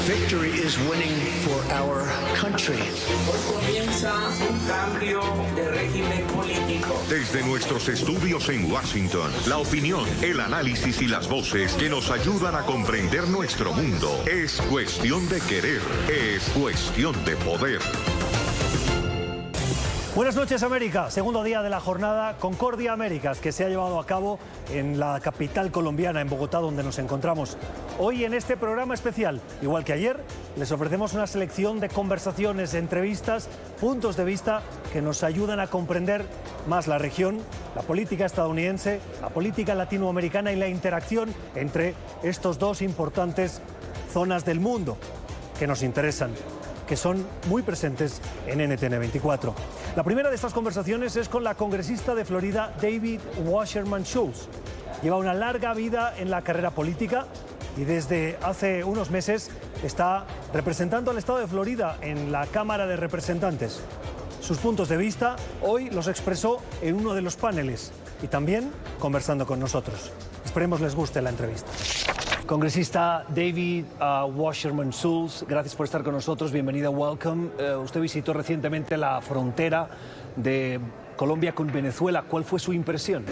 Victory is winning for our country. Hoy comienza un cambio de régimen político. Desde nuestros estudios en Washington, la opinión, el análisis y las voces que nos ayudan a comprender nuestro mundo. Es cuestión de querer, es cuestión de poder. Buenas noches, América. Segundo día de la jornada Concordia Américas, que se ha llevado a cabo en la capital colombiana, en Bogotá, donde nos encontramos. Hoy en este programa especial, igual que ayer, les ofrecemos una selección de conversaciones, entrevistas, puntos de vista que nos ayudan a comprender más la región, la política estadounidense, la política latinoamericana y la interacción entre estos dos importantes zonas del mundo que nos interesan, que son muy presentes en NTN 24. La primera de estas conversaciones es con la congresista de Florida, David Wasserman Schultz. Lleva una larga vida en la carrera política y desde hace unos meses está representando al estado de Florida en la Cámara de Representantes. Sus puntos de vista hoy los expresó en uno de los paneles y también conversando con nosotros. Esperemos les guste la entrevista. Congresista David Wasserman Schultz, gracias por estar con nosotros, bienvenida, welcome. Usted visitó recientemente la frontera de Colombia con Venezuela. ¿Cuál fue su impresión?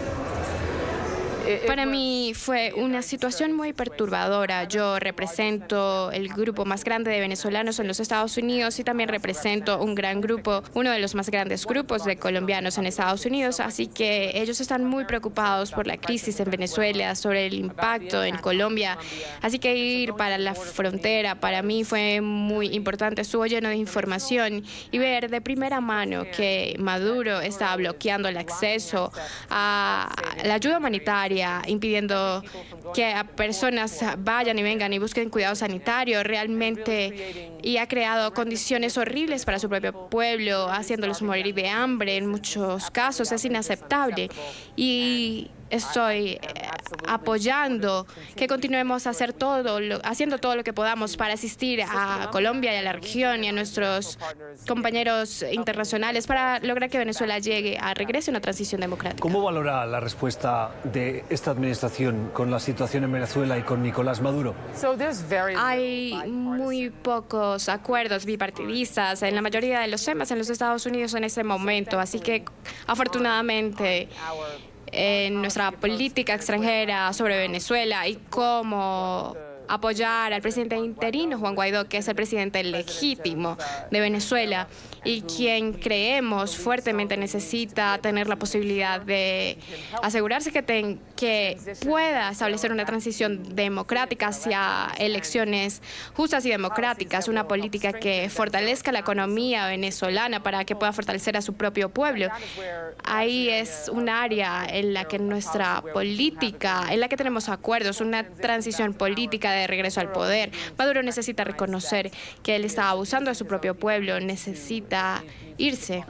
Para mí fue una situación muy perturbadora. Yo represento el grupo más grande de venezolanos en los Estados Unidos y también represento un gran grupo, uno de los más grandes grupos de colombianos en Estados Unidos, así que ellos están muy preocupados por la crisis en Venezuela, sobre el impacto en Colombia, así que ir para la frontera para mí fue muy importante. Estuvo lleno de información y ver de primera mano que Maduro está bloqueando el acceso a la ayuda humanitaria, impidiendo que personas vayan y vengan y busquen cuidado sanitario realmente, y ha creado condiciones horribles para su propio pueblo, haciéndolos morir de hambre en muchos casos. Es inaceptable y estoy apoyando que continuemos haciendo todo lo que podamos para asistir a Colombia y a la región y a nuestros compañeros internacionales para lograr que Venezuela regrese a una transición democrática. ¿Cómo valora la respuesta de esta administración con la situación en Venezuela y con Nicolás Maduro? Hay muy pocos acuerdos bipartidistas en la mayoría de los temas en los Estados Unidos en este momento, así que afortunadamente en nuestra política extranjera sobre Venezuela y cómo apoyar al presidente interino Juan Guaidó, que es el presidente legítimo de Venezuela y quien creemos fuertemente necesita tener la posibilidad de asegurarse que pueda establecer una transición democrática hacia elecciones justas y democráticas, una política que fortalezca la economía venezolana para que pueda fortalecer a su propio pueblo. Ahí es un área en la que nuestra política, en la que tenemos acuerdos, una transición política de regreso al poder. Maduro necesita reconocer que él está abusando de su propio pueblo, necesita irse.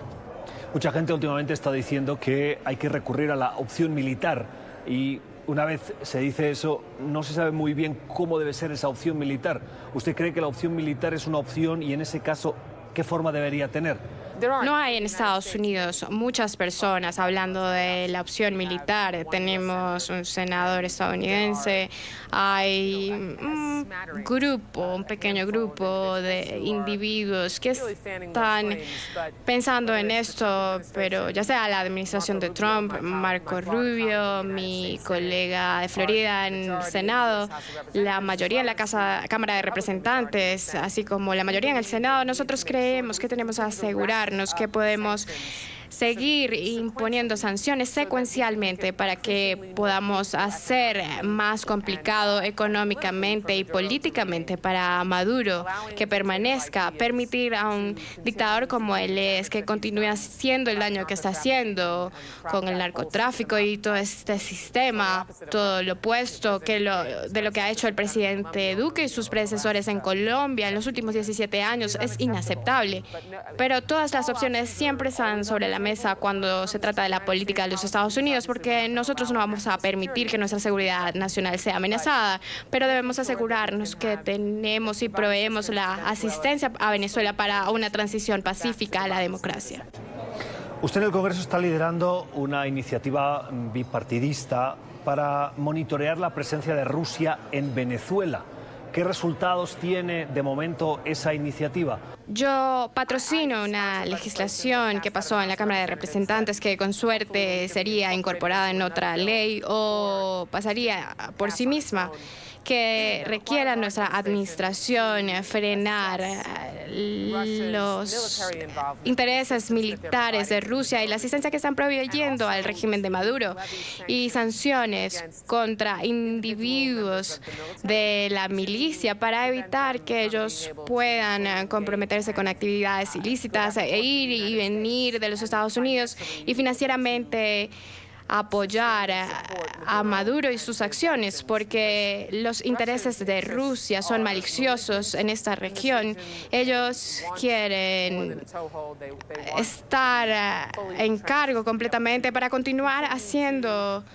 Mucha gente últimamente está diciendo que hay que recurrir a la opción militar y una vez se dice eso, no se sabe muy bien cómo debe ser esa opción militar. ¿Usted cree que la opción militar es una opción y en ese caso, qué forma debería tener? No hay en Estados Unidos muchas personas hablando de la opción militar. Tenemos un senador estadounidense, hay un pequeño grupo de individuos que están pensando en esto, pero ya sea la administración de Trump, Marco Rubio, mi colega de Florida en el Senado, la mayoría en la Cámara de Representantes, así como la mayoría en el Senado, nosotros creemos que tenemos que asegurarnos que podemos seguir imponiendo sanciones secuencialmente para que podamos hacer más complicado económicamente y políticamente para Maduro que permanezca, permitir a un dictador como él es que continúe haciendo el daño que está haciendo con el narcotráfico y todo este sistema, todo lo opuesto de lo que ha hecho el presidente Duque y sus predecesores en Colombia en los últimos 17 años es inaceptable. Pero todas las opciones siempre están sobre la mesa cuando se trata de la política de los Estados Unidos, porque nosotros no vamos a permitir que nuestra seguridad nacional sea amenazada, pero debemos asegurarnos que tenemos y proveemos la asistencia a Venezuela para una transición pacífica a la democracia. Usted en el Congreso está liderando una iniciativa bipartidista para monitorear la presencia de Rusia en Venezuela. ¿Qué resultados tiene de momento esa iniciativa? Yo patrocino una legislación que pasó en la Cámara de Representantes que con suerte sería incorporada en otra ley o pasaría por sí misma, que requiera nuestra administración frenar los intereses militares de Rusia y la asistencia que están proveyendo al régimen de Maduro y sanciones contra individuos de la milicia para evitar que ellos puedan comprometerse con actividades ilícitas e ir y venir de los Estados Unidos y financieramente apoyar a Maduro y sus acciones, porque los intereses de Rusia son maliciosos en esta región. Ellos quieren estar en cargo completamente para continuar haciendo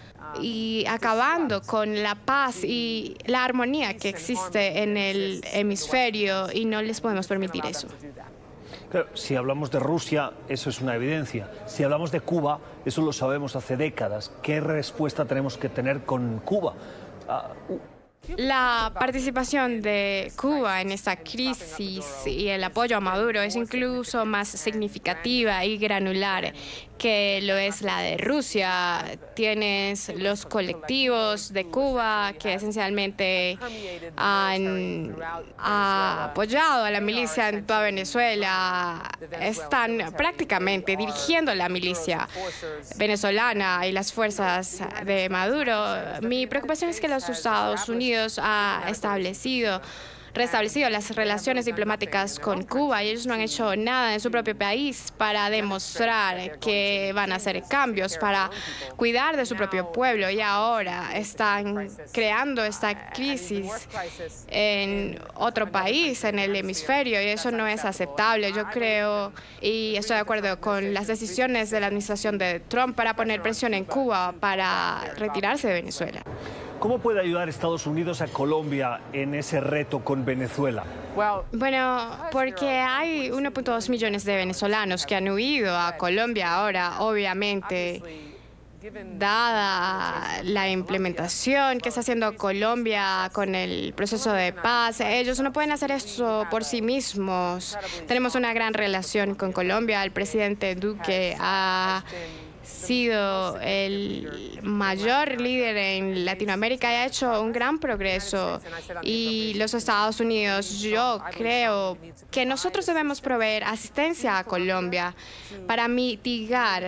y acabando con la paz y la armonía que existe en el hemisferio, y no les podemos permitir eso. Claro, si hablamos de Rusia, eso es una evidencia. Si hablamos de Cuba, eso lo sabemos hace décadas. ¿Qué respuesta tenemos que tener con Cuba? La participación de Cuba en esta crisis y el apoyo a Maduro es incluso más significativa y granular que lo es la de Rusia. Tienes los colectivos de Cuba que esencialmente han apoyado a la milicia en toda Venezuela. Están prácticamente dirigiendo la milicia venezolana y las fuerzas de Maduro. Mi preocupación es que los Estados Unidos ha restablecido las relaciones diplomáticas con Cuba y ellos no han hecho nada en su propio país para demostrar que van a hacer cambios, para cuidar de su propio pueblo, y ahora están creando esta crisis en otro país, en el hemisferio, y eso no es aceptable. Yo creo y estoy de acuerdo con las decisiones de la administración de Trump para poner presión en Cuba para retirarse de Venezuela. ¿Cómo puede ayudar Estados Unidos a Colombia en ese reto con Venezuela? Bueno, porque hay 1.2 millones de venezolanos que han huido a Colombia ahora, obviamente, dada la implementación que está haciendo Colombia con el proceso de paz. Ellos no pueden hacer esto por sí mismos. Tenemos una gran relación con Colombia. El presidente Duque ha sido el mayor líder en Latinoamérica y ha hecho un gran progreso. Y los Estados Unidos, yo creo que nosotros debemos proveer asistencia a Colombia para mitigar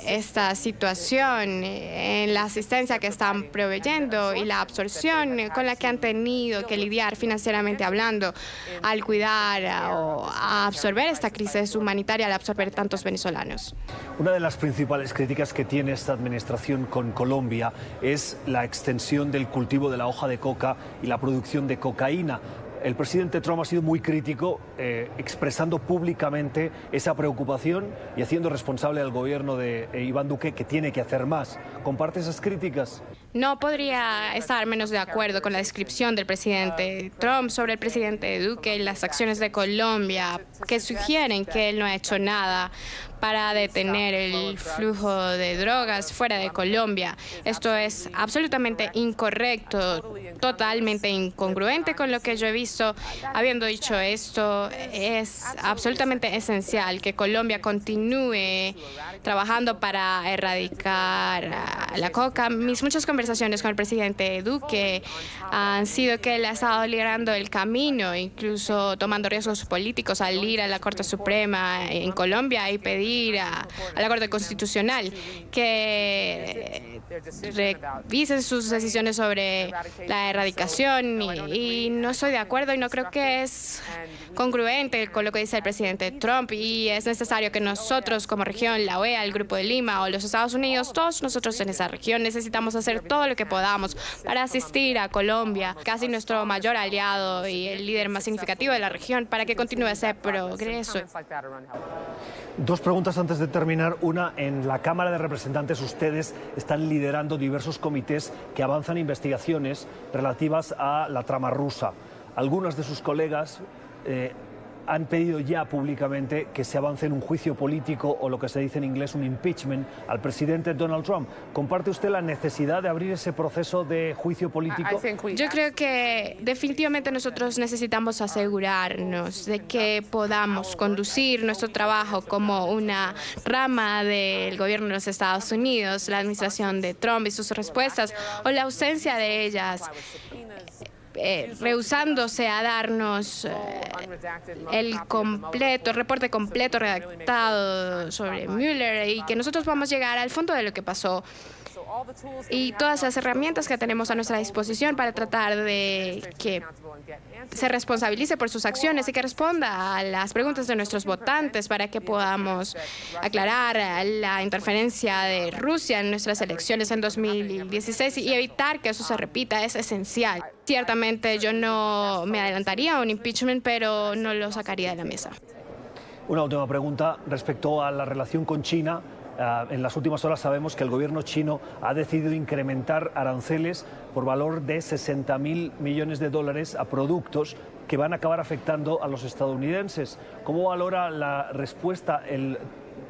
esta situación en la asistencia que están proveyendo y la absorción con la que han tenido que lidiar financieramente hablando al cuidar o a absorber esta crisis humanitaria, al absorber tantos venezolanos. Una de las principales críticas que tiene esta administración con Colombia es la extensión del cultivo de la hoja de coca y la producción de cocaína. El presidente Trump ha sido muy crítico, expresando públicamente esa preocupación y haciendo responsable al gobierno de Iván Duque que tiene que hacer más. ¿Comparte esas críticas? No podría estar menos de acuerdo con la descripción del presidente Trump sobre el presidente Duque y las acciones de Colombia, que sugieren que él no ha hecho nada para detener el flujo de drogas fuera de Colombia. Esto es absolutamente incorrecto, totalmente incongruente con lo que yo he visto. Habiendo dicho esto, es absolutamente esencial que Colombia continúe trabajando para erradicar la coca. Mis muchas conversaciones con el presidente Duque han sido que él ha estado liderando el camino, incluso tomando riesgos políticos al ir a la Corte Suprema en Colombia y pedir a la Corte Constitucional que revisen sus decisiones sobre la erradicación y no estoy de acuerdo y no creo que es congruente con lo que dice el presidente Trump, y es necesario que nosotros como región, la OEA, el Grupo de Lima o los Estados Unidos, todos nosotros en esa región necesitamos hacer todo lo que podamos para asistir a Colombia, casi nuestro mayor aliado y el líder más significativo de la región, para que continúe ese progreso. Dos preguntas antes de terminar. Una, en la Cámara de Representantes ustedes están liderando diversos comités que avanzan investigaciones relativas a la trama rusa. Algunos de sus colegas han pedido ya públicamente que se avance en un juicio político o lo que se dice en inglés un impeachment al presidente Donald Trump. ¿Comparte usted la necesidad de abrir ese proceso de juicio político? Yo creo que definitivamente nosotros necesitamos asegurarnos de que podamos conducir nuestro trabajo como una rama del gobierno de los Estados Unidos, la administración de Trump y sus respuestas o la ausencia de ellas, rehusándose a darnos el reporte completo redactado sobre Mueller y que nosotros podamos llegar al fondo de lo que pasó y todas las herramientas que tenemos a nuestra disposición para tratar de que se responsabilice por sus acciones y que responda a las preguntas de nuestros votantes para que podamos aclarar la interferencia de Rusia en nuestras elecciones en 2016 y evitar que eso se repita es esencial. Ciertamente yo no me adelantaría a un impeachment, pero no lo sacaría de la mesa. Una última pregunta respecto a la relación con China. En las últimas horas sabemos que el gobierno chino ha decidido incrementar aranceles por valor de 60.000 millones de dólares a productos que van a acabar afectando a los estadounidenses. ¿Cómo valora la respuesta, el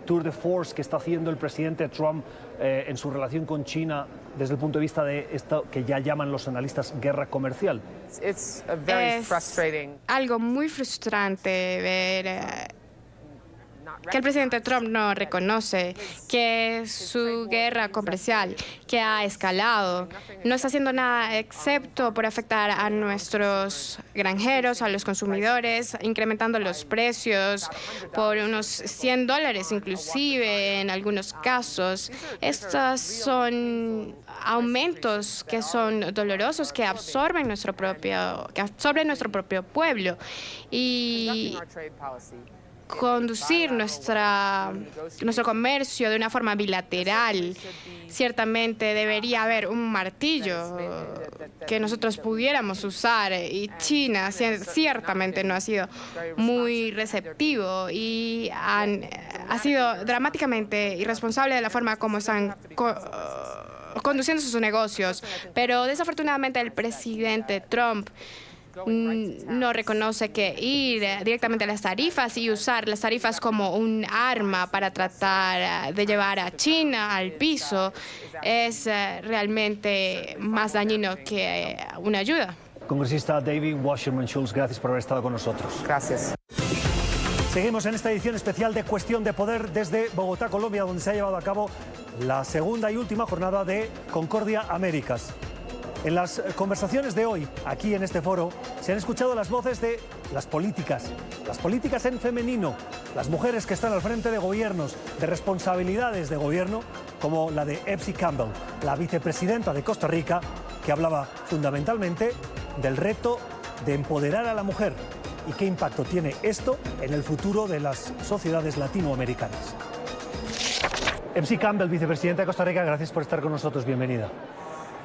tour de force que está haciendo el presidente Trump en su relación con China desde el punto de vista de esto que ya llaman los analistas guerra comercial? Es algo muy frustrante ver que el presidente Trump no reconoce que su guerra comercial, que ha escalado, no está haciendo nada excepto por afectar a nuestros granjeros, a los consumidores, incrementando los precios por unos $100 inclusive en algunos casos. Estos son aumentos que son dolorosos, que absorben nuestro propio pueblo y conducir nuestro comercio de una forma bilateral. Ciertamente debería haber un martillo que nosotros pudiéramos usar y China ciertamente no ha sido muy receptivo y ha sido dramáticamente irresponsable de la forma como están conduciendo sus negocios. Pero desafortunadamente el presidente Trump no reconoce que ir directamente a las tarifas y usar las tarifas como un arma para tratar de llevar a China al piso es realmente más dañino que una ayuda. Congresista David Wasserman Schultz, gracias por haber estado con nosotros. Gracias. Seguimos en esta edición especial de Cuestión de Poder desde Bogotá, Colombia, donde se ha llevado a cabo la segunda y última jornada de Concordia Américas. En las conversaciones de hoy, aquí en este foro, se han escuchado las voces de las políticas en femenino, las mujeres que están al frente de gobiernos, de responsabilidades de gobierno, como la de Epsi Campbell, la vicepresidenta de Costa Rica, que hablaba fundamentalmente del reto de empoderar a la mujer y qué impacto tiene esto en el futuro de las sociedades latinoamericanas. Epsi Campbell, vicepresidenta de Costa Rica, gracias por estar con nosotros, bienvenida.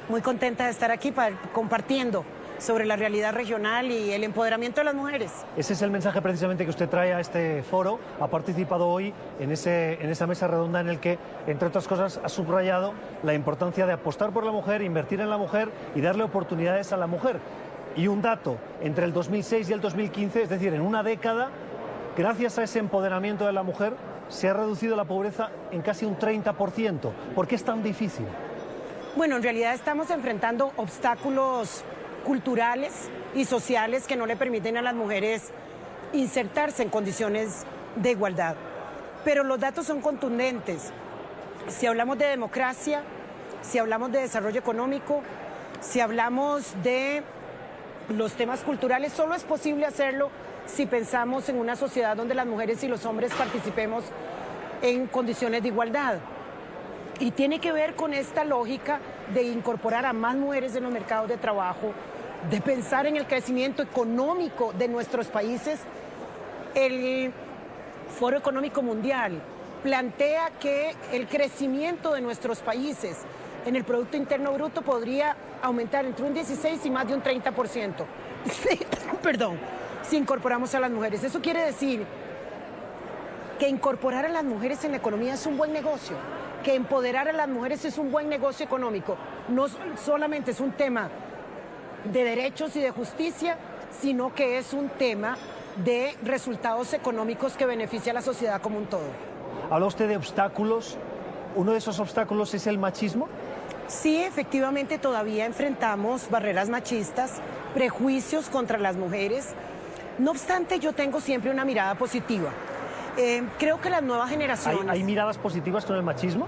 Muy contenta de estar aquí compartiendo sobre la realidad regional y el empoderamiento de las mujeres. Ese es el mensaje precisamente que usted trae a este foro. Ha participado hoy en esa mesa redonda en el que, entre otras cosas, ha subrayado la importancia de apostar por la mujer, invertir en la mujer y darle oportunidades a la mujer. Y un dato, entre el 2006 y el 2015, es decir, en una década, gracias a ese empoderamiento de la mujer, se ha reducido la pobreza en casi un 30%. ¿Por qué es tan difícil? Bueno, en realidad estamos enfrentando obstáculos culturales y sociales que no le permiten a las mujeres insertarse en condiciones de igualdad. Pero los datos son contundentes. Si hablamos de democracia, si hablamos de desarrollo económico, si hablamos de los temas culturales, solo es posible hacerlo si pensamos en una sociedad donde las mujeres y los hombres participemos en condiciones de igualdad. Y tiene que ver con esta lógica de incorporar a más mujeres en los mercados de trabajo, de pensar en el crecimiento económico de nuestros países. El Foro Económico Mundial plantea que el crecimiento de nuestros países en el Producto Interno Bruto podría aumentar entre un 16 y más de un 30%. Perdón, si incorporamos a las mujeres. Eso quiere decir que incorporar a las mujeres en la economía es un buen negocio, que empoderar a las mujeres es un buen negocio económico. No solamente es un tema de derechos y de justicia, sino que es un tema de resultados económicos que beneficia a la sociedad como un todo. Habla usted de obstáculos. ¿Uno de esos obstáculos es el machismo? Sí, efectivamente todavía enfrentamos barreras machistas, prejuicios contra las mujeres. No obstante, yo tengo siempre una mirada positiva. Creo que las nuevas generaciones... ¿Hay miradas positivas con el machismo?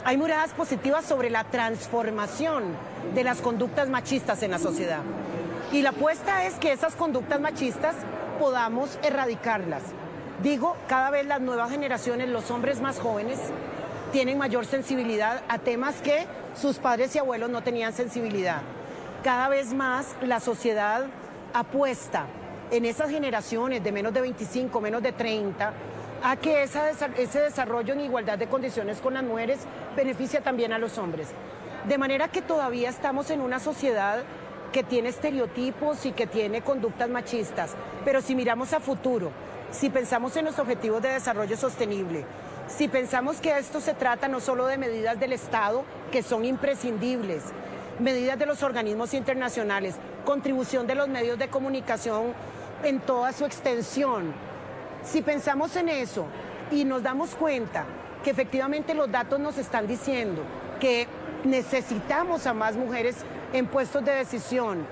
Hay miradas positivas sobre la transformación de las conductas machistas en la sociedad. Y la apuesta es que esas conductas machistas podamos erradicarlas. Digo, cada vez las nuevas generaciones, los hombres más jóvenes, tienen mayor sensibilidad a temas que sus padres y abuelos no tenían sensibilidad. Cada vez más la sociedad apuesta en esas generaciones de menos de 25, menos de 30, a que ese desarrollo en igualdad de condiciones con las mujeres beneficia también a los hombres. De manera que todavía estamos en una sociedad que tiene estereotipos y que tiene conductas machistas. Pero si miramos a futuro, si pensamos en los objetivos de desarrollo sostenible, si pensamos que esto se trata no solo de medidas del Estado, que son imprescindibles, medidas de los organismos internacionales, contribución de los medios de comunicación en toda su extensión. Si pensamos en eso y nos damos cuenta que efectivamente los datos nos están diciendo que necesitamos a más mujeres en puestos de decisión,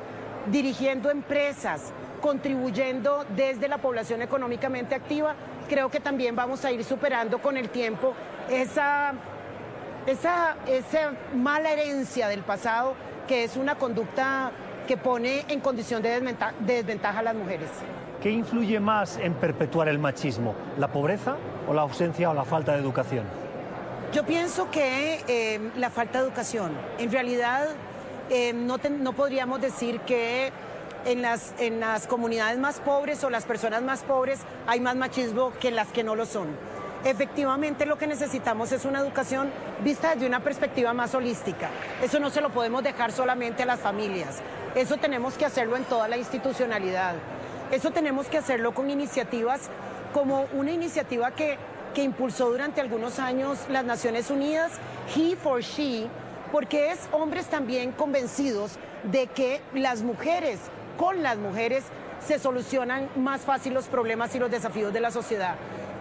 dirigiendo empresas, contribuyendo desde la población económicamente activa, creo que también vamos a ir superando con el tiempo esa mala herencia del pasado, que es una conducta que pone en condición de desventaja a las mujeres. ¿Qué influye más en perpetuar el machismo? ¿La pobreza o la ausencia o la falta de educación? Yo pienso que la falta de educación. En realidad no podríamos decir que en las comunidades más pobres o las personas más pobres hay más machismo que en las que no lo son. Efectivamente, lo que necesitamos es una educación vista desde una perspectiva más holística. Eso no se lo podemos dejar solamente a las familias. Eso tenemos que hacerlo en toda la institucionalidad. Eso tenemos que hacerlo con iniciativas como una iniciativa que impulsó durante algunos años las Naciones Unidas, He for She, porque es hombres también convencidos de que las mujeres, con las mujeres, se solucionan más fácil los problemas y los desafíos de la sociedad.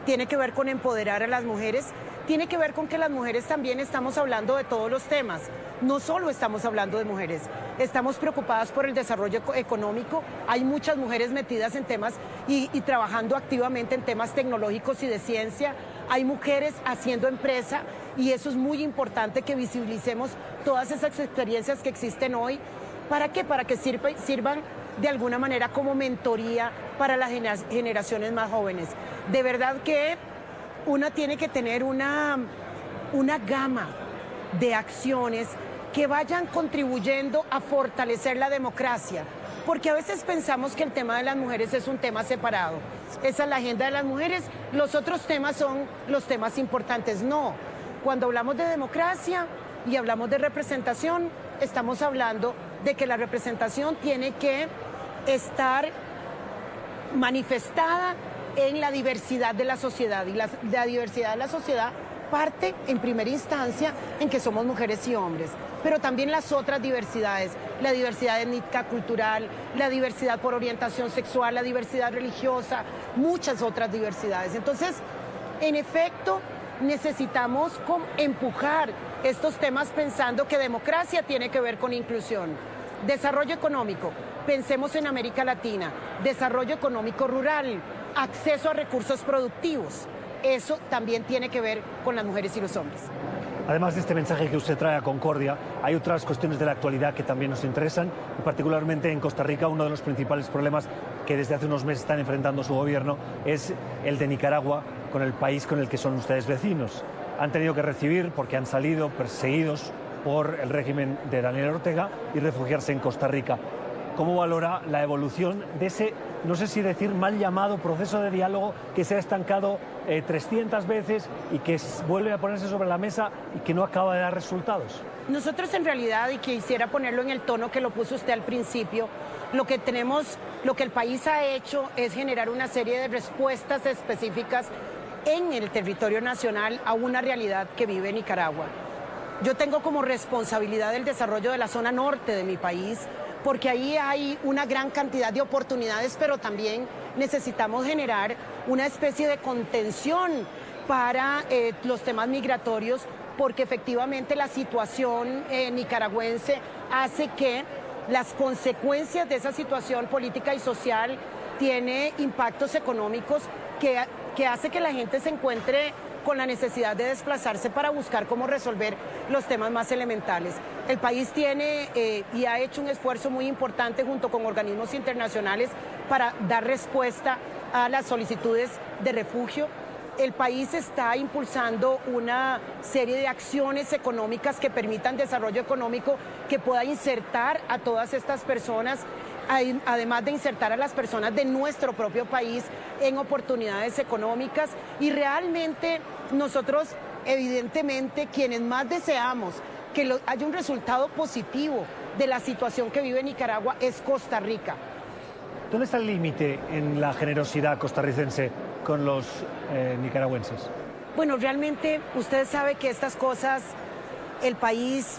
Tiene que ver con empoderar a las mujeres, tiene que ver con que las mujeres también estamos hablando de todos los temas. No solo estamos hablando de mujeres, estamos preocupadas por el desarrollo económico. Hay muchas mujeres metidas en temas y trabajando activamente en temas tecnológicos y de ciencia. Hay mujeres haciendo empresa y eso es muy importante que visibilicemos todas esas experiencias que existen hoy. ¿Para qué? Para que sirvan de alguna manera como mentoría para las generaciones más jóvenes. De verdad que una tiene que tener una gama de acciones que vayan contribuyendo a fortalecer la democracia, porque a veces pensamos que el tema de las mujeres es un tema separado. Esa es la agenda de las mujeres, los otros temas son los temas importantes. No, cuando hablamos de democracia y hablamos de representación, estamos hablando de que la representación tiene que estar manifestada en la diversidad de la sociedad, y la diversidad de la sociedad parte en primera instancia en que somos mujeres y hombres, pero también las otras diversidades, la diversidad étnica, cultural, la diversidad por orientación sexual, la diversidad religiosa, muchas otras diversidades. Entonces, en efecto, necesitamos empujar estos temas pensando que democracia tiene que ver con inclusión. Desarrollo económico, pensemos en América Latina, desarrollo económico rural, acceso a recursos productivos. Eso también tiene que ver con las mujeres y los hombres. Además de este mensaje que usted trae a Concordia, hay otras cuestiones de la actualidad que también nos interesan, y particularmente en Costa Rica uno de los principales problemas que desde hace unos meses están enfrentando su gobierno es el de Nicaragua con el país con el que son ustedes vecinos. Han tenido que recibir, porque han salido perseguidos por el régimen de Daniel Ortega, y refugiarse en Costa Rica. ¿Cómo valora la evolución de ese, no sé si decir, mal llamado proceso de diálogo que se ha estancado 300 veces y que vuelve a ponerse sobre la mesa y que no acaba de dar resultados? Nosotros en realidad, y quisiera ponerlo en el tono que lo puso usted al principio, lo que el país ha hecho es generar una serie de respuestas específicas en el territorio nacional a una realidad que vive Nicaragua. Yo tengo como responsabilidad el desarrollo de la zona norte de mi país, porque ahí hay una gran cantidad de oportunidades, pero también necesitamos generar una especie de contención para los temas migratorios, porque efectivamente la situación nicaragüense hace que las consecuencias de esa situación política y social tiene impactos económicos que hace que la gente se encuentre con la necesidad de desplazarse para buscar cómo resolver los temas más elementales. El país tiene y ha hecho un esfuerzo muy importante junto con organismos internacionales para dar respuesta a las solicitudes de refugio. El país está impulsando una serie de acciones económicas que permitan desarrollo económico que pueda insertar a todas estas personas, además de insertar a las personas de nuestro propio país en oportunidades económicas. Y realmente nosotros, evidentemente, quienes más deseamos que haya un resultado positivo de la situación que vive Nicaragua es Costa Rica. ¿Dónde está el límite en la generosidad costarricense con los nicaragüenses? Bueno, realmente usted sabe que estas cosas el país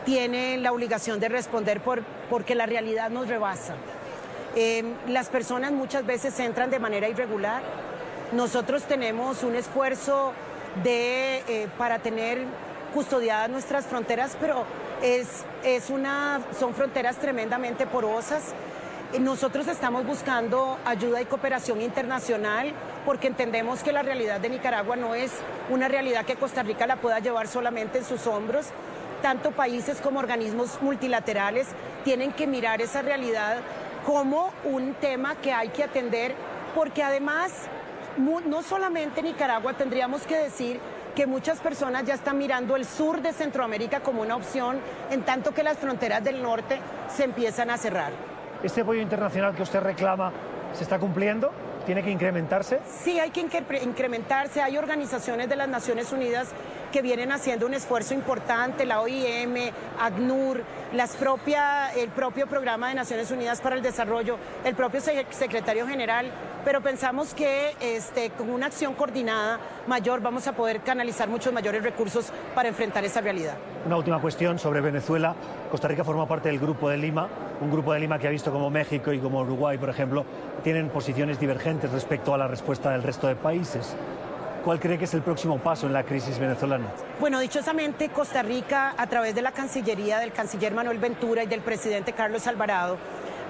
tiene la obligación de responder porque la realidad nos rebasa. Las personas muchas veces entran de manera irregular. Nosotros tenemos un esfuerzo para tener custodiadas nuestras fronteras, pero son fronteras tremendamente porosas. Nosotros estamos buscando ayuda y cooperación internacional porque entendemos que la realidad de Nicaragua no es una realidad que Costa Rica la pueda llevar solamente en sus hombros. Tanto países como organismos multilaterales tienen que mirar esa realidad como un tema que hay que atender, porque además no solamente Nicaragua, tendríamos que decir que muchas personas ya están mirando el sur de Centroamérica como una opción, en tanto que las fronteras del norte se empiezan a cerrar. ¿Este apoyo internacional que usted reclama se está cumpliendo? ¿Tiene que incrementarse? Sí, hay que incrementarse. Hay organizaciones de las Naciones Unidas que vienen haciendo un esfuerzo importante, la OIM, ACNUR, el propio Programa de Naciones Unidas para el Desarrollo, el propio secretario general, pero pensamos que con una acción coordinada mayor vamos a poder canalizar muchos mayores recursos para enfrentar esa realidad. Una última cuestión sobre Venezuela. Costa Rica forma parte del Grupo de Lima, un Grupo de Lima que ha visto como México y como Uruguay, por ejemplo, tienen posiciones divergentes respecto a la respuesta del resto de países. ¿Cuál cree que es el próximo paso en la crisis venezolana? Bueno, dichosamente Costa Rica, a través de la Cancillería del canciller Manuel Ventura y del presidente Carlos Alvarado,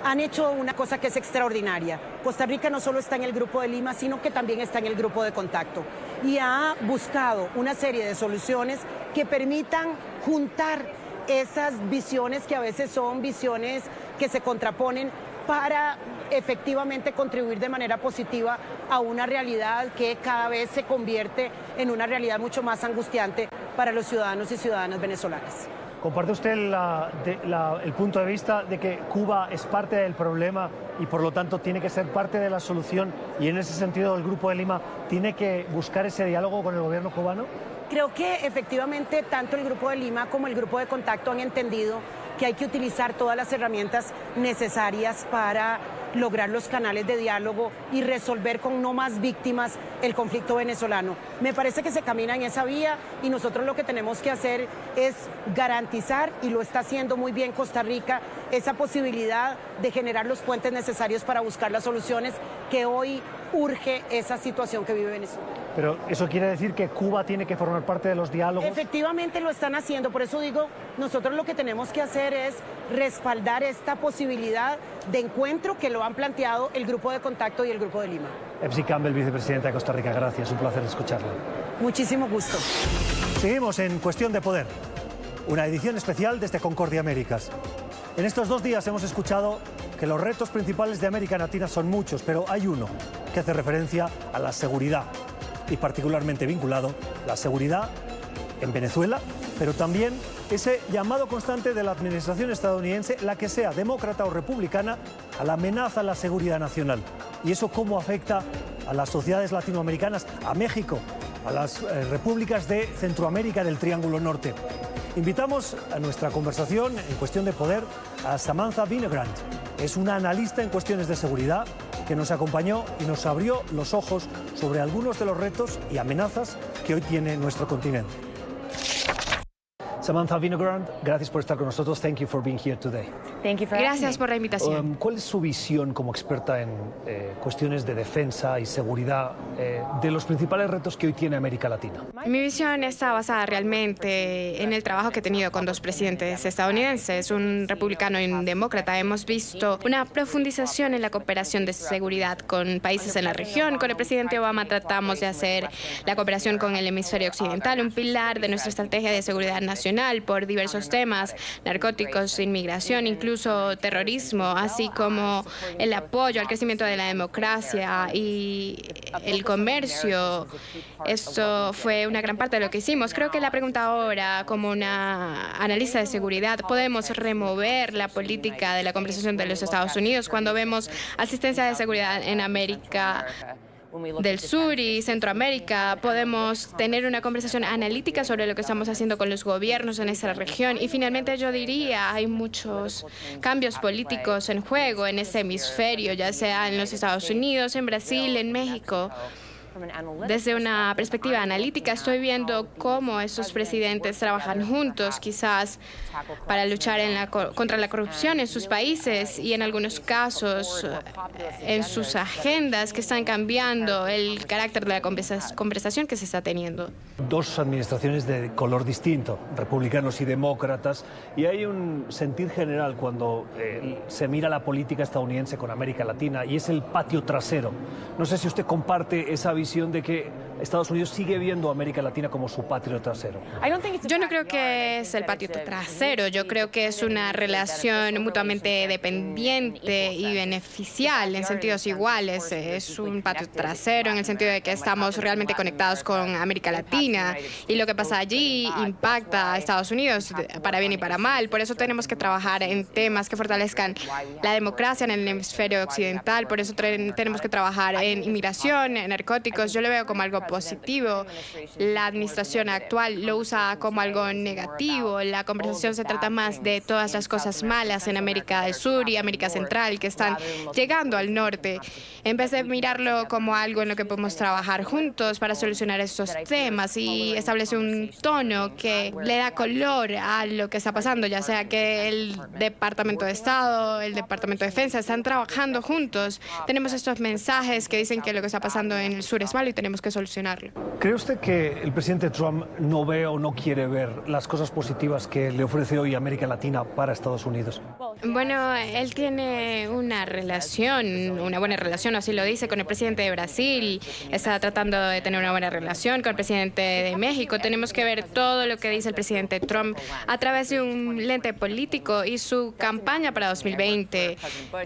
han hecho una cosa que es extraordinaria. Costa Rica no solo está en el Grupo de Lima, sino que también está en el Grupo de Contacto. Y ha buscado una serie de soluciones que permitan juntar esas visiones que a veces son visiones que se contraponen para efectivamente contribuir de manera positiva a una realidad que cada vez se convierte en una realidad mucho más angustiante para los ciudadanos y ciudadanas venezolanas. ¿Comparte usted el punto de vista de que Cuba es parte del problema y por lo tanto tiene que ser parte de la solución, y en ese sentido el Grupo de Lima tiene que buscar ese diálogo con el gobierno cubano? Creo que efectivamente tanto el Grupo de Lima como el Grupo de Contacto han entendido que hay que utilizar todas las herramientas necesarias para lograr los canales de diálogo y resolver con no más víctimas el conflicto venezolano. Me parece que se camina en esa vía y nosotros lo que tenemos que hacer es garantizar, y lo está haciendo muy bien Costa Rica, esa posibilidad de generar los puentes necesarios para buscar las soluciones que hoy urge esa situación que vive Venezuela. Pero eso quiere decir que Cuba tiene que formar parte de los diálogos. Efectivamente lo están haciendo, por eso digo, nosotros lo que tenemos que hacer es respaldar esta posibilidad de encuentro que lo han planteado el Grupo de Contacto y el Grupo de Lima. Epsi Campbell, vicepresidenta de Costa Rica, gracias, un placer escucharla. Muchísimo gusto. Seguimos en Cuestión de Poder, una edición especial desde Concordia Américas. En estos 2 días hemos escuchado que los retos principales de América Latina son muchos, pero hay uno que hace referencia a la seguridad, y particularmente vinculado la seguridad en Venezuela, pero también ese llamado constante de la administración estadounidense, la que sea demócrata o republicana, a la amenaza a la seguridad nacional. Y eso cómo afecta a las sociedades latinoamericanas, a México, a las repúblicas de Centroamérica, del Triángulo Norte. Invitamos a nuestra conversación en Cuestión de Poder a Samantha Winogrand. Es una analista en cuestiones de seguridad que nos acompañó y nos abrió los ojos sobre algunos de los retos y amenazas que hoy tiene nuestro continente. Samantha Vinogrand, gracias por estar con nosotros. Thank you for being here today. Gracias por la invitación. ¿Cuál es su visión como experta en cuestiones de defensa y seguridad de los principales retos que hoy tiene América Latina? Mi visión está basada realmente en el trabajo que he tenido con dos presidentes estadounidenses, un republicano y un demócrata. Hemos visto una profundización en la cooperación de seguridad con países en la región. Con el presidente Obama tratamos de hacer la cooperación con el hemisferio occidental un pilar de nuestra estrategia de seguridad nacional por diversos temas, narcóticos, inmigración, incluso terrorismo, así como el apoyo al crecimiento de la democracia y el comercio. Esto fue una gran parte de lo que hicimos. Creo que la pregunta ahora, como una analista de seguridad, ¿podemos remover la política de la conversación de los Estados Unidos cuando vemos asistencia de seguridad en América del Sur y Centroamérica? Podemos tener una conversación analítica sobre lo que estamos haciendo con los gobiernos en esta región. Y finalmente yo diría, hay muchos cambios políticos en juego en este hemisferio, ya sea en los Estados Unidos, en Brasil, en México. Desde una perspectiva analítica, estoy viendo cómo esos presidentes trabajan juntos, quizás para luchar contra la corrupción en sus países y en algunos casos en sus agendas que están cambiando el carácter de la conversación que se está teniendo. Dos administraciones de color distinto, republicanos y demócratas, y hay un sentir general cuando se mira la política estadounidense con América Latina y es el patio trasero. No sé si usted comparte esa visión de que Estados Unidos sigue viendo a América Latina como su patio trasero. Yo no creo que es el patio trasero, yo creo que es una relación mutuamente dependiente y beneficial en sentidos iguales. Es un patio trasero en el sentido de que estamos realmente conectados con América Latina y lo que pasa allí impacta a Estados Unidos para bien y para mal. Por eso tenemos que trabajar en temas que fortalezcan la democracia en el hemisferio occidental. Por eso tenemos que trabajar en inmigración, en narcóticos. Yo lo veo como algo positivo. La administración actual lo usa como algo negativo. La conversación se trata más de todas las cosas malas en América del Sur y América Central que están llegando al norte, en vez de mirarlo como algo en lo que podemos trabajar juntos para solucionar estos temas y establece un tono que le da color a lo que está pasando, ya sea que el Departamento de Estado, el Departamento de Defensa están trabajando juntos. Tenemos estos mensajes que dicen que lo que está pasando en el sur es malo y tenemos que solucionarlo. ¿Cree usted que el presidente Trump no ve o no quiere ver las cosas positivas que le ofrece hoy América Latina para Estados Unidos? Bueno, él tiene una buena relación, así lo dice, con el presidente de Brasil. Está tratando de tener una buena relación con el presidente de México. Tenemos que ver todo lo que dice el presidente Trump a través de un lente político y su campaña para 2020.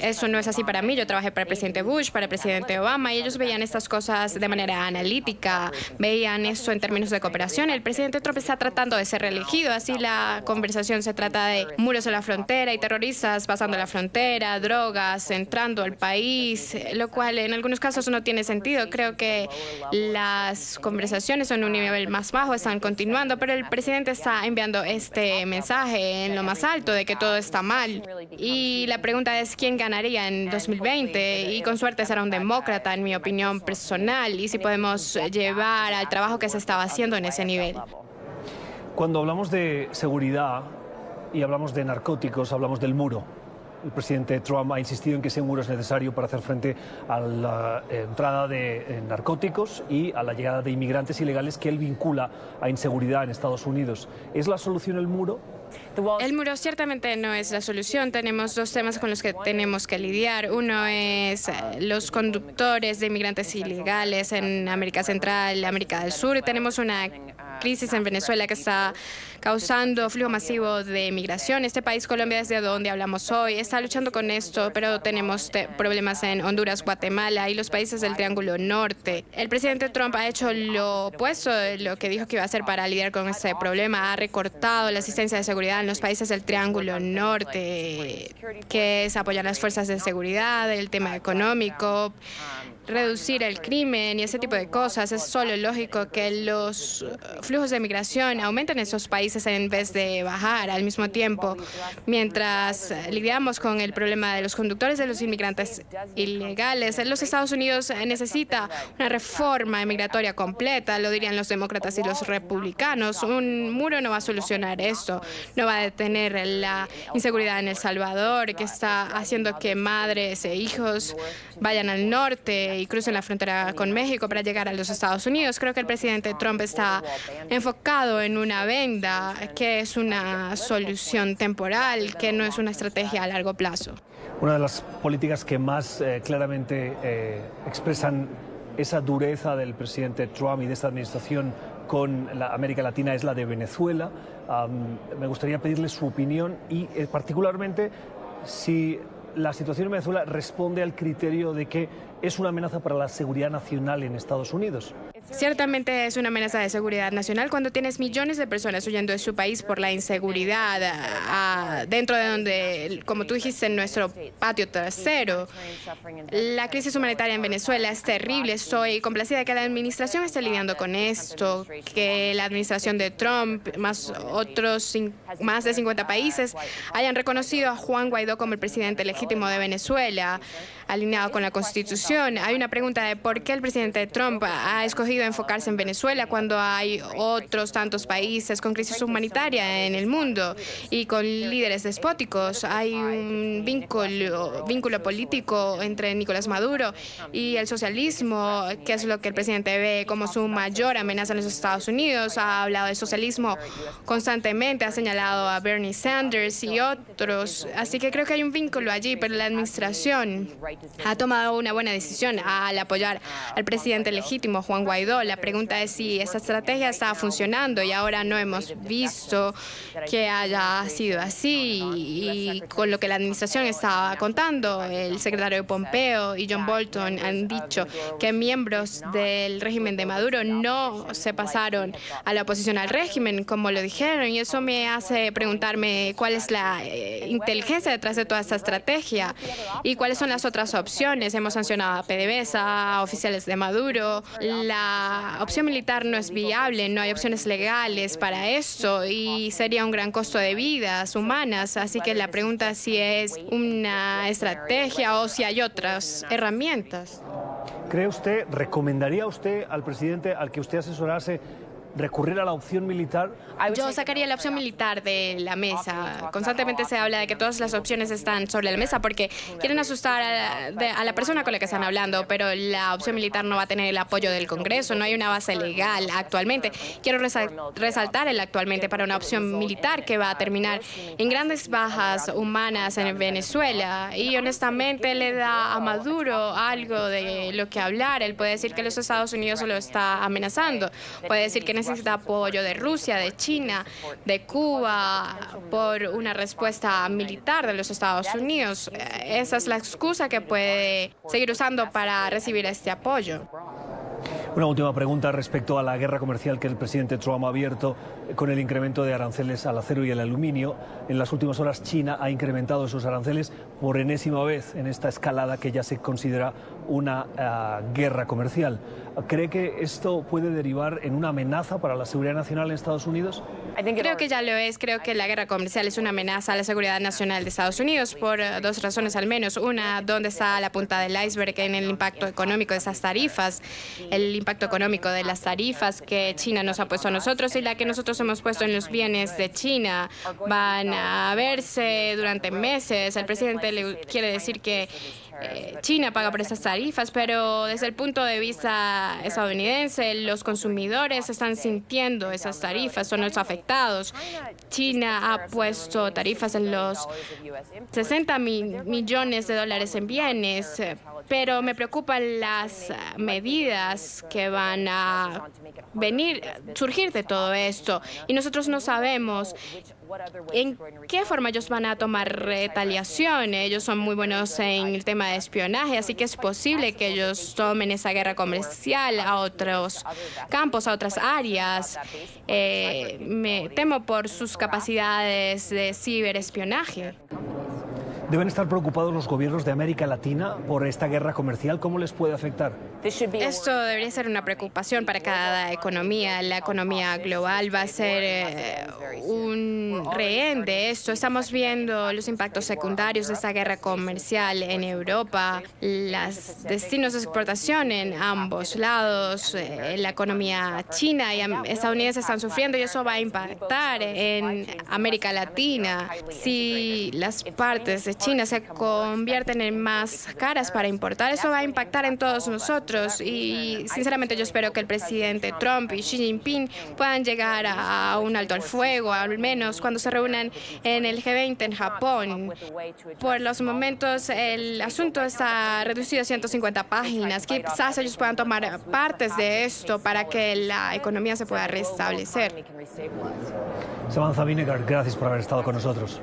Eso no es así para mí. Yo trabajé para el presidente Bush, para el presidente Obama, y ellos veían estas cosas de manera analítica, veían eso en términos de cooperación. El presidente Trump está tratando de ser reelegido, así la conversación se trata de muros en la frontera y terroristas pasando la frontera, drogas entrando al país, lo cual en algunos casos no tiene sentido. Creo que las conversaciones son un nivel más bajo, están continuando, pero el presidente está enviando este mensaje en lo más alto de que todo está mal. Y la pregunta es quién ganaría en 2020, y con suerte será un demócrata, en mi opinión personal, y si podemos llevar al trabajo que se estaba haciendo en ese nivel. Cuando hablamos de seguridad y hablamos de narcóticos, hablamos del muro. El presidente Trump ha insistido en que ese muro es necesario para hacer frente a la entrada de narcóticos y a la llegada de inmigrantes ilegales que él vincula a inseguridad en Estados Unidos. ¿Es la solución el muro? El muro ciertamente no es la solución. Tenemos dos temas con los que tenemos que lidiar. Uno es los conductores de inmigrantes ilegales en América Central, América del Sur. Y tenemos una crisis en Venezuela que está causando flujo masivo de migración. Este país, Colombia, desde donde hablamos hoy, está luchando con esto, pero tenemos problemas en Honduras, Guatemala y los países del Triángulo Norte. El presidente Trump ha hecho lo opuesto de lo que dijo que iba a hacer para lidiar con este problema. Ha recortado la asistencia de seguridad en los países del Triángulo Norte, que es apoyar las fuerzas de seguridad, el tema económico, reducir el crimen y ese tipo de cosas. Es solo lógico que los flujos de migración aumenten en esos países países en vez de bajar. Al mismo tiempo, mientras lidiamos con el problema de los conductores de los inmigrantes ilegales, los Estados Unidos necesita una reforma migratoria completa, lo dirían los demócratas y los republicanos. Un muro no va a solucionar esto, no va a detener la inseguridad en El Salvador, que está haciendo que madres e hijos vayan al norte y crucen la frontera con México para llegar a los Estados Unidos. Creo que el presidente Trump está enfocado en una venda que es una solución temporal, que no es una estrategia a largo plazo. Una de las políticas que más claramente expresan esa dureza del presidente Trump y de esta administración con la América Latina es la de Venezuela. Me gustaría pedirle su opinión y particularmente si la situación en Venezuela responde al criterio de que es una amenaza para la seguridad nacional en Estados Unidos. Ciertamente es una amenaza de seguridad nacional cuando tienes millones de personas huyendo de su país por la inseguridad, dentro de donde, como tú dijiste, en nuestro patio trasero. La crisis humanitaria en Venezuela es terrible. Estoy complacida de que la administración esté lidiando con esto, que la administración de Trump, más de 50 países, hayan reconocido a Juan Guaidó como el presidente legítimo de Venezuela, alineado con la Constitución. Hay una pregunta de por qué el presidente Trump ha escogido enfocarse en Venezuela cuando hay otros tantos países con crisis humanitaria en el mundo y con líderes despóticos. Hay un vínculo político entre Nicolás Maduro y el socialismo, que es lo que el presidente ve como su mayor amenaza en los Estados Unidos. Ha hablado del socialismo constantemente, ha señalado a Bernie Sanders y otros. Así que creo que hay un vínculo allí, pero la administración ha tomado una buena decisión al apoyar al presidente legítimo, Juan Guaidó. La pregunta es si esa estrategia está funcionando y ahora no hemos visto que haya sido así. Y con lo que la administración estaba contando, el secretario Pompeo y John Bolton han dicho que miembros del régimen de Maduro no se pasaron a la oposición al régimen, como lo dijeron, y eso me hace preguntarme cuál es la inteligencia detrás de toda esta estrategia y cuáles son las otras opciones. Hemos sancionado a PDVSA, a oficiales de Maduro. La opción militar no es viable, no hay opciones legales para esto y sería un gran costo de vidas humanas. Así que la pregunta es si es una estrategia o si hay otras herramientas. ¿Cree usted, recomendaría usted al presidente al que usted asesorase recurrir a la opción militar? Yo sacaría la opción militar de la mesa. Constantemente se habla de que todas las opciones están sobre la mesa porque quieren asustar a la persona con la que están hablando, pero la opción militar no va a tener el apoyo del Congreso, no hay una base legal actualmente. Quiero resaltar el actualmente para una opción militar que va a terminar en grandes bajas humanas en Venezuela y honestamente le da a Maduro algo de lo que hablar. Él puede decir que los Estados Unidos lo está amenazando, puede decir que necesita apoyo de Rusia, de China, de Cuba, por una respuesta militar de los Estados Unidos. Esa es la excusa que puede seguir usando para recibir este apoyo. Una última pregunta respecto a la guerra comercial que el presidente Trump ha abierto con el incremento de aranceles al acero y al aluminio. En las últimas horas China ha incrementado esos aranceles por enésima vez en esta escalada que ya se considera una guerra comercial. ¿Cree que esto puede derivar en una amenaza para la seguridad nacional en Estados Unidos? Creo que ya lo es. Creo que la guerra comercial es una amenaza a la seguridad nacional de Estados Unidos por dos razones al menos. Una, ¿dónde está la punta del iceberg en el impacto económico de esas tarifas? El impacto económico de las tarifas que China nos ha puesto a nosotros y la que nosotros hemos puesto en los bienes de China van a verse durante meses. El presidente le quiere decir que China paga por esas tarifas, pero desde el punto de vista estadounidense, los consumidores están sintiendo esas tarifas, son los afectados. China ha puesto tarifas en los 60 millones de dólares en bienes, pero me preocupan las medidas que van a surgir de todo esto y nosotros no sabemos en qué forma ellos van a tomar retaliación. Ellos son muy buenos en el tema de espionaje, así que es posible que ellos tomen esa guerra comercial a otros campos, a otras áreas. Me temo por sus capacidades de ciberespionaje. Deben estar preocupados los gobiernos de América Latina por esta guerra comercial. ¿Cómo les puede afectar? Esto debería ser una preocupación para cada economía. La economía global va a ser un rehén de esto. Estamos viendo los impactos secundarios de esta guerra comercial en Europa, los destinos de exportación en ambos lados, la economía china y estadounidense están sufriendo y eso va a impactar en América Latina. Si las partes de China se convierten en más caras para importar, eso va a impactar en todos nosotros y sinceramente yo espero que el presidente Trump y Xi Jinping puedan llegar a un alto al fuego, al menos cuando se reúnan en el G20 en Japón. Por los momentos el asunto está reducido a 150 páginas. Quizás ellos puedan tomar partes de esto para que la economía se pueda restablecer. Samantha Vinegar, gracias por haber estado con nosotros.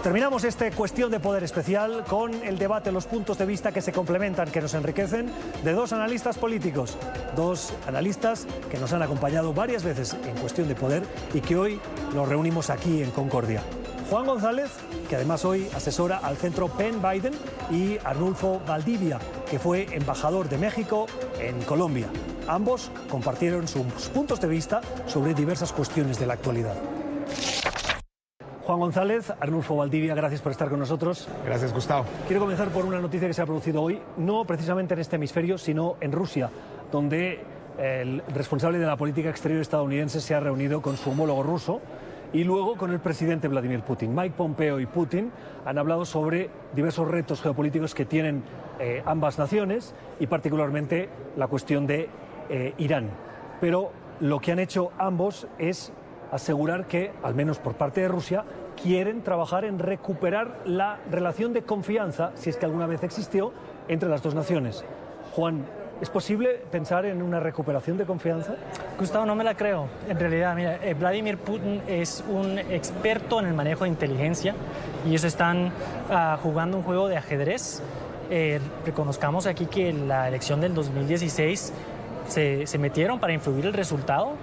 Terminamos esta cuestión de poder especial con el debate, los puntos de vista que se complementan, que nos enriquecen, de dos analistas políticos, dos analistas que nos han acompañado varias veces en cuestión de poder y que hoy nos reunimos aquí en Concordia. Juan González, que además hoy asesora al centro Penn Biden, y Arnulfo Valdivia, que fue embajador de México en Colombia. Ambos compartieron sus puntos de vista sobre diversas cuestiones de la actualidad. Juan González, Arnulfo Valdivia, gracias por estar con nosotros. Gracias, Gustavo. Quiero comenzar por una noticia que se ha producido hoy, no precisamente en este hemisferio, sino en Rusia, donde el responsable de la política exterior estadounidense se ha reunido con su homólogo ruso y luego con el presidente Vladimir Putin. Mike Pompeo y Putin han hablado sobre diversos retos geopolíticos que tienen ambas naciones y particularmente la cuestión de Irán. Pero lo que han hecho ambos es asegurar que, al menos por parte de Rusia, quieren trabajar en recuperar la relación de confianza, si es que alguna vez existió, entre las dos naciones. Juan, ¿es posible pensar en una recuperación de confianza? Gustavo, no me la creo. En realidad, mira, Vladimir Putin es un experto en el manejo de inteligencia y ellos están jugando un juego de ajedrez. Reconozcamos aquí que en la elección del 2016 se metieron para influir el resultado.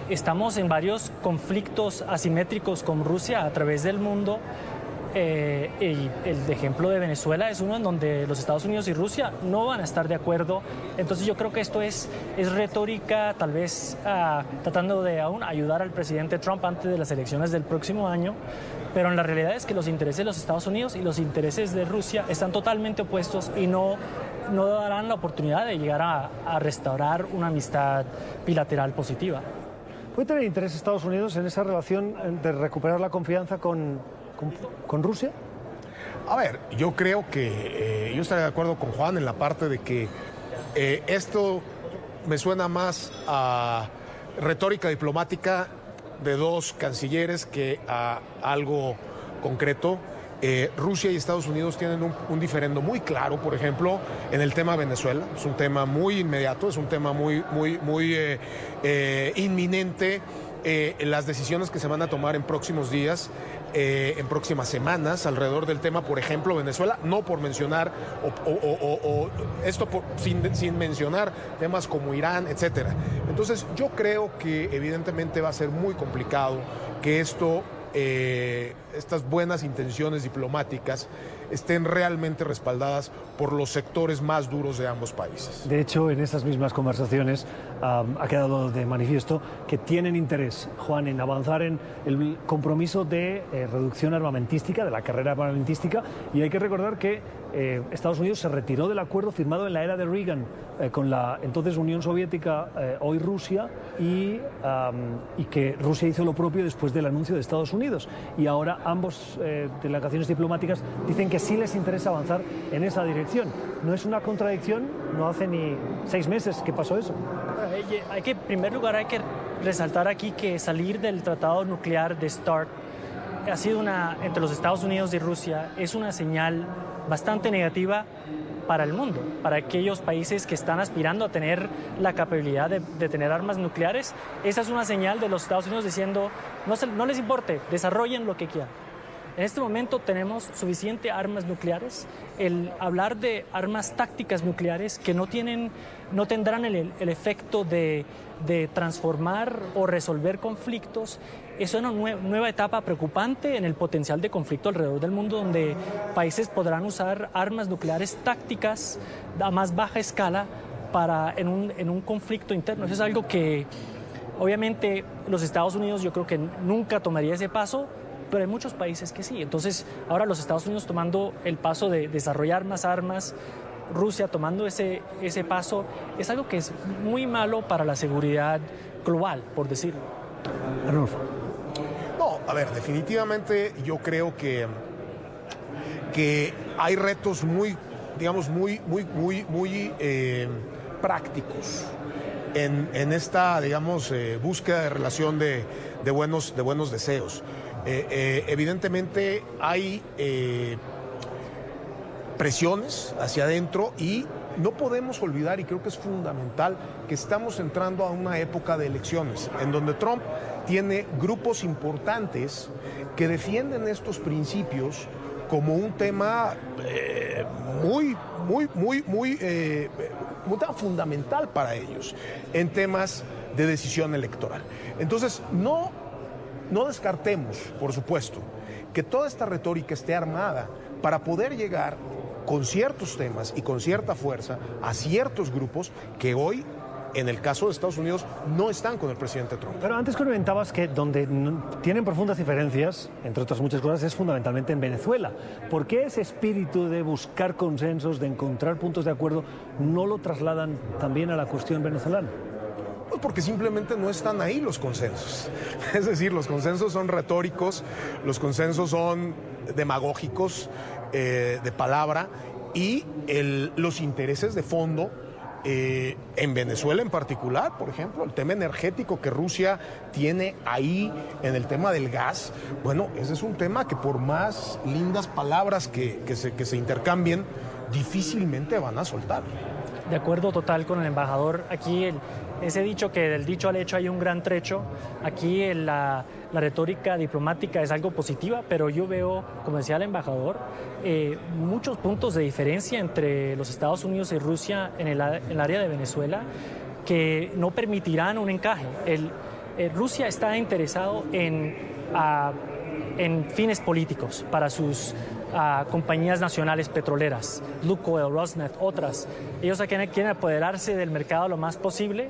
Estamos en varios conflictos asimétricos con Rusia a través del mundo. Y el ejemplo de Venezuela es uno en donde los Estados Unidos y Rusia no van a estar de acuerdo. Entonces yo creo que esto es retórica, tal vez tratando de aún ayudar al presidente Trump antes de las elecciones del próximo año. Pero en la realidad es que los intereses de los Estados Unidos y los intereses de Rusia están totalmente opuestos y no darán la oportunidad de llegar a restaurar una amistad bilateral positiva. ¿Puede tener interés Estados Unidos en esa relación de recuperar la confianza con Rusia? A ver, yo creo que yo estaría de acuerdo con Juan en la parte de que esto me suena más a retórica diplomática de dos cancilleres que a algo concreto. Rusia y Estados Unidos tienen un diferendo muy claro, por ejemplo, en el tema Venezuela. Es un tema muy inmediato, es un tema muy inminente. Las decisiones que se van a tomar en próximos días, en próximas semanas, alrededor del tema, por ejemplo, Venezuela, no por mencionar, sin mencionar temas como Irán, etcétera. Entonces, yo creo que evidentemente va a ser muy complicado que estas buenas intenciones diplomáticas estén realmente respaldadas por los sectores más duros de ambos países. De hecho, en esas mismas conversaciones ha quedado de manifiesto que tienen interés, Juan, en avanzar en el compromiso de reducción armamentística, de la carrera armamentística, y hay que recordar que Estados Unidos se retiró del acuerdo firmado en la era de Reagan con la entonces Unión Soviética, hoy Rusia, y que Rusia hizo lo propio después del anuncio de Estados Unidos. Y ahora ambos delegaciones diplomáticas dicen que sí les interesa avanzar en esa dirección. ¿No es una contradicción? No hace ni 6 meses que pasó eso. En primer lugar, hay que resaltar aquí que salir del tratado nuclear de START ha sido entre los Estados Unidos y Rusia, es una señal bastante negativa para el mundo, para aquellos países que están aspirando a tener la capacidad de tener armas nucleares. Esa es una señal de los Estados Unidos diciendo, no les importe, desarrollen lo que quieran. En este momento tenemos suficientes armas nucleares. El hablar de armas tácticas nucleares que no tendrán el efecto de transformar o resolver conflictos, es una nueva etapa preocupante en el potencial de conflicto alrededor del mundo, donde países podrán usar armas nucleares tácticas a más baja escala en un conflicto interno. Eso es algo que obviamente los Estados Unidos yo creo que nunca tomaría ese paso, pero hay muchos países que sí. Entonces ahora los Estados Unidos tomando el paso de desarrollar más armas, Rusia tomando ese paso, es algo que es muy malo para la seguridad global, por decirlo. Arnulfo. No, a ver, definitivamente yo creo que hay retos muy, digamos, muy prácticos en esta, digamos, búsqueda de relación de buenos deseos. Evidentemente hay presiones hacia adentro y no podemos olvidar, y creo que es fundamental, que estamos entrando a una época de elecciones en donde Trump tiene grupos importantes que defienden estos principios como un tema un tema fundamental para ellos en temas de decisión electoral. Entonces, no descartemos, por supuesto, que toda esta retórica esté armada para poder llegar con ciertos temas y con cierta fuerza a ciertos grupos que hoy, en el caso de Estados Unidos, no están con el presidente Trump. Pero antes comentabas que donde tienen profundas diferencias, entre otras muchas cosas, es fundamentalmente en Venezuela. ¿Por qué ese espíritu de buscar consensos, de encontrar puntos de acuerdo, no lo trasladan también a la cuestión venezolana? Pues porque simplemente no están ahí los consensos. Es decir, los consensos son retóricos, los consensos son demagógicos, de palabra, y los intereses de fondo, en Venezuela en particular, por ejemplo, el tema energético que Rusia tiene ahí en el tema del gas, bueno, ese es un tema que por más lindas palabras que se intercambien, difícilmente van a soltar. De acuerdo total con el embajador. Aquí ese dicho que del dicho al hecho hay un gran trecho. Aquí la retórica diplomática es algo positiva, pero yo veo, como decía el embajador, muchos puntos de diferencia entre los Estados Unidos y Rusia en el área de Venezuela que no permitirán un encaje. Rusia está interesado en fines políticos para sus compañías nacionales petroleras, Lukoil, Rosneft, otras. Ellos quieren apoderarse del mercado lo más posible.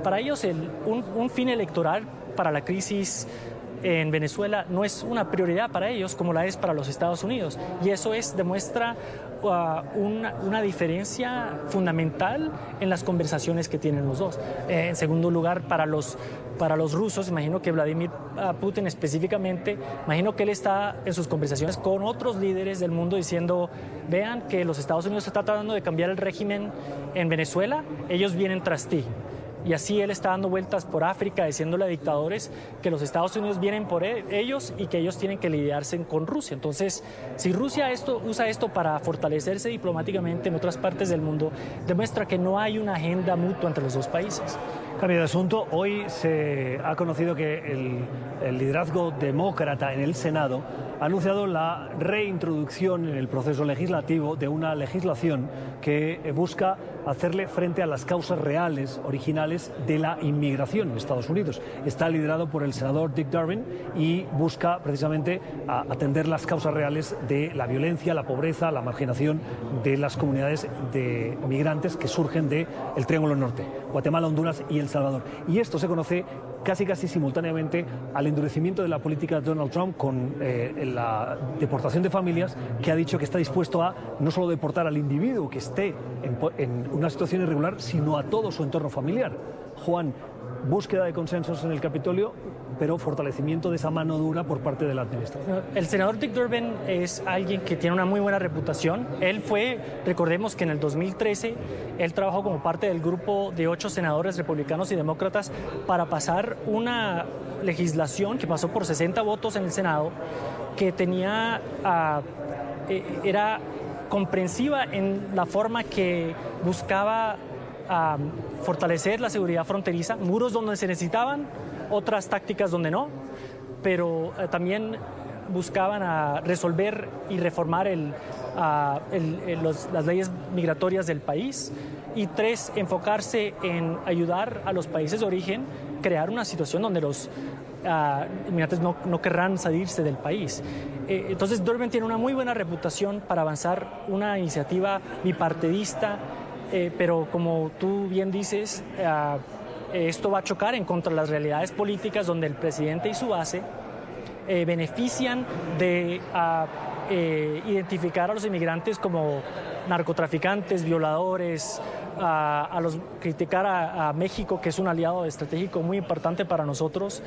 Para ellos un fin electoral para la crisis en Venezuela no es una prioridad para ellos como la es para los Estados Unidos. Y eso demuestra una diferencia fundamental en las conversaciones que tienen los dos. En segundo lugar, para los rusos, imagino que Vladimir Putin específicamente, imagino que él está en sus conversaciones con otros líderes del mundo diciendo, vean que los Estados Unidos están tratando de cambiar el régimen en Venezuela, ellos vienen tras ti. Y así él está dando vueltas por África diciéndole a dictadores que los Estados Unidos vienen por ellos y que ellos tienen que lidiarse con Rusia. Entonces, si Rusia usa esto para fortalecerse diplomáticamente en otras partes del mundo, demuestra que no hay una agenda mutua entre los dos países. Cambio de asunto. Hoy se ha conocido que el liderazgo demócrata en el Senado ha anunciado la reintroducción en el proceso legislativo de una legislación que busca hacerle frente a las causas reales, originales de la inmigración en Estados Unidos. Está liderado por el senador Dick Durbin y busca precisamente atender las causas reales de la violencia, la pobreza, la marginación de las comunidades de migrantes que surgen del Triángulo Norte, Guatemala, Honduras y El Salvador. Y esto se conoce casi simultáneamente al endurecimiento de la política de Donald Trump con la deportación de familias, que ha dicho que está dispuesto a no solo deportar al individuo que esté en una situación irregular, sino a todo su entorno familiar. Juan, búsqueda de consensos en el Capitolio, pero fortalecimiento de esa mano dura por parte de la administración. El senador Dick Durbin es alguien que tiene una muy buena reputación. Él recordemos que en el 2013, él trabajó como parte del grupo de 8 senadores republicanos y demócratas para pasar una legislación que pasó por 60 votos en el Senado, que era comprensiva en la forma que buscaba fortalecer la seguridad fronteriza, muros donde se necesitaban, otras tácticas donde no, pero también buscaban resolver y reformar las leyes migratorias del país. Y 3, enfocarse en ayudar a los países de origen, crear una situación donde los inmigrantes no querrán salirse del país. Entonces Durban tiene una muy buena reputación para avanzar una iniciativa bipartidista, pero como tú bien dices, esto va a chocar en contra de las realidades políticas donde el presidente y su base benefician de identificar a los inmigrantes como narcotraficantes, violadores, criticar a México, que es un aliado estratégico muy importante para nosotros.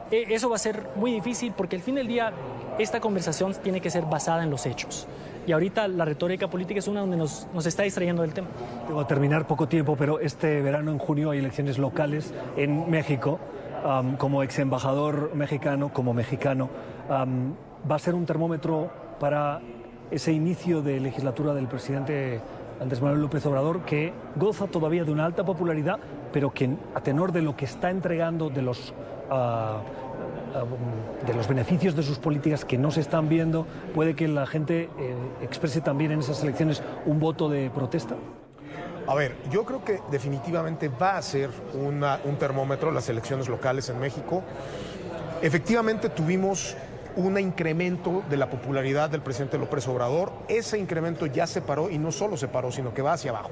Eso va a ser muy difícil porque al fin del día esta conversación tiene que ser basada en los hechos. Y ahorita la retórica política es una donde nos está distrayendo del tema. Tengo que terminar, poco tiempo, pero este verano, en junio, hay elecciones locales en México. Como ex embajador mexicano, como mexicano, va a ser un termómetro para ese inicio de legislatura del presidente Andrés Manuel López Obrador, que goza todavía de una alta popularidad, pero que a tenor de lo que está entregando, de los beneficios de sus políticas que no se están viendo, puede que la gente exprese también en esas elecciones un voto de protesta. A ver, yo creo que definitivamente va a ser un termómetro las elecciones locales en México. Efectivamente tuvimos un incremento de la popularidad del presidente López Obrador. Ese incremento ya se paró, y no solo se paró, sino que va hacia abajo.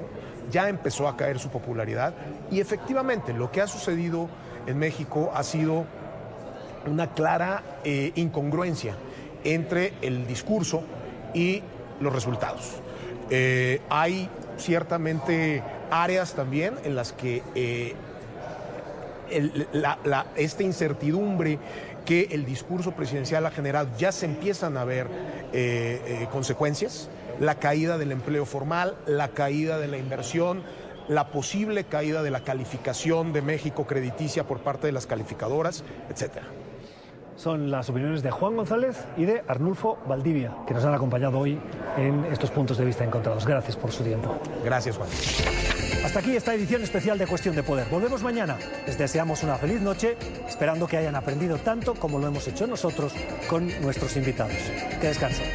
Ya empezó a caer su popularidad y efectivamente lo que ha sucedido en México ha sido una clara incongruencia entre el discurso y los resultados. Hay ciertamente áreas también en las que esta incertidumbre que el discurso presidencial ha generado ya se empiezan a ver consecuencias. La caída del empleo formal, la caída de la inversión, la posible caída de la calificación de México crediticia por parte de las calificadoras, etcétera. Son las opiniones de Juan González y de Arnulfo Valdivia, que nos han acompañado hoy en estos puntos de vista encontrados. Gracias por su tiempo. Gracias, Juan. Hasta aquí esta edición especial de Cuestión de Poder. Volvemos mañana. Les deseamos una feliz noche, esperando que hayan aprendido tanto como lo hemos hecho nosotros con nuestros invitados. Que descansen.